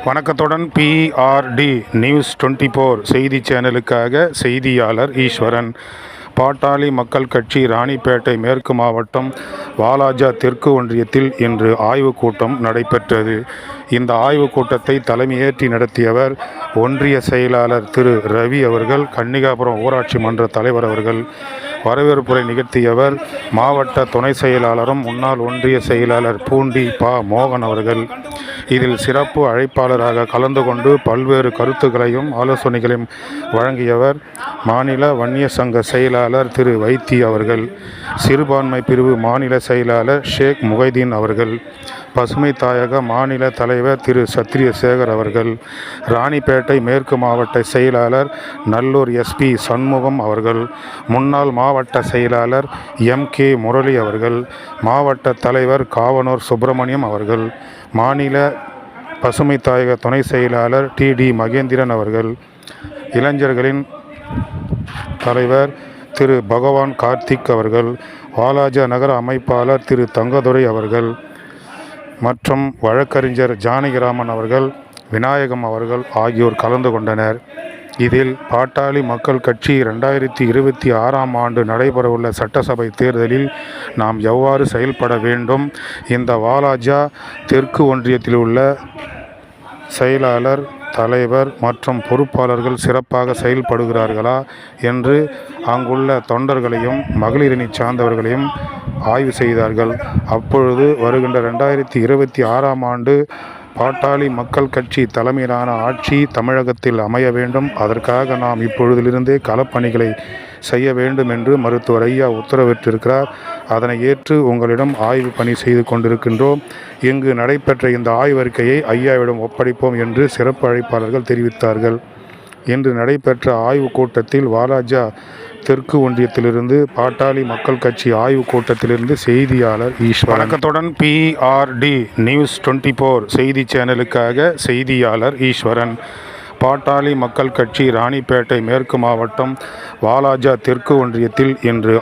வணக்கத்துடன் PRD news 24 செய்தி சேனலுக்காக செய்தியாளர் ஈஸ்வரன். பாட்டாளி மக்கள் கட்சி ராணிப்பேட்டை மேற்கு மாவட்டம் வாலாஜா தெற்கு ஒன்றியத்தில் இன்று ஆய்வுக் கூட்டம் நடைபெற்றது. இந்த ஆய்வுக் கூட்டத்தை தலைமையேற்றி நடத்தியவர் ஒன்றிய செயலாளர் திரு ரவி அவர்கள். கன்னிகாபுரம் ஊராட்சி மன்ற தலைவர் அவர்கள். வரவேற்புரை நிகழ்த்தியவர் மாவட்ட துணை செயலாளரும் முன்னாள் ஒன்றிய செயலாளர் பூண்டி மோகன் அவர்கள். இதில் சிறப்பு அழைப்பாளராக கலந்து கொண்டு பல்வேறு கருத்துக்களையும் ஆலோசனைகளையும் வழங்கியவர் மாநில வன்னிய சங்க செயலாளர் திரு வைத்தி அவர்கள். சிறுபான்மை பிரிவு மாநில செயலாளர் ஷேக் முகைதீன் அவர்கள். பசுமை தாயக மாநில தலைவர் திரு சத்திரியசேகர் அவர்கள். ராணிப்பேட்டை மேற்கு மாவட்ட செயலாளர் நல்லூர் SP சண்முகம் அவர்கள். முன்னாள் மாவட்ட செயலாளர் MK முரளி அவர்கள். மாவட்ட தலைவர் காவனூர் சுப்பிரமணியம் அவர்கள். மாநில பசுமை தாயக துணை செயலாளர் TD மகேந்திரன் அவர்கள். இளைஞர்களின் தலைவர் திரு பகவான் கார்த்திக் அவர்கள். வாலாஜா நகர அமைப்பாளர் திரு தங்கதுரை அவர்கள் மற்றும் வழக்கறிஞர் ஜானகிராமன் அவர்கள், விநாயகம் அவர்கள் ஆகியோர் கலந்து கொண்டனர். இதில் பாட்டாளி மக்கள் கட்சி 2026ஆம் ஆண்டு நடைபெறவுள்ள சட்டசபை தேர்தலில் நாம் எவ்வாறு செயல்பட வேண்டும், இந்த வாலாஜா தெற்கு ஒன்றியத்தில் உள்ள செயலாளர், தலைவர் மற்றும் பொறுப்பாளர்கள் சிறப்பாக செயல்படுகிறார்களா என்று அங்குள்ள தொண்டர்களையும் மகளிரணி சார்ந்தவர்களையும் ஆய்வு செய்தார்கள். அப்பொழுது வருகின்ற 2026ஆம் ஆண்டு பாட்டாளி மக்கள் கட்சி தலைமையிலான ஆட்சி தமிழகத்தில் அமைய வேண்டும். அதற்காக நாம் இப்பொழுதிலிருந்தே களப்பணிகளை செய்ய வேண்டும் என்று மருத்துவர் ஐயா உத்தரவிட்டிருக்கிறார். அதனை ஏற்று உங்களிடம் ஆய்வு பணி செய்து கொண்டிருக்கின்றோம். இங்கு நடைபெற்ற இந்த ஆய்வறிக்கையை ஐயாவிடம் ஒப்படைப்போம் என்று சிறப்பு அழைப்பாளர்கள் தெரிவித்தார்கள். இன்று நடைபெற்ற ஆய்வுக் கூட்டத்தில் வாலாஜா தெற்கு ஒன்றியத்திலிருந்து பாட்டாளி மக்கள் கட்சி ஆய்வுக் கூட்டத்திலிருந்து செய்தியாளர் ஈஸ்வரன். வணக்கத்துடன் PRD நியூஸ் 24 செய்தி சேனலுக்காக செய்தியாளர் ஈஸ்வரன். பாட்டாளி மக்கள் கட்சி ராணிப்பேட்டை மேற்கு மாவட்டம் வாலாஜா தெற்கு ஒன்றியத்தில் இன்று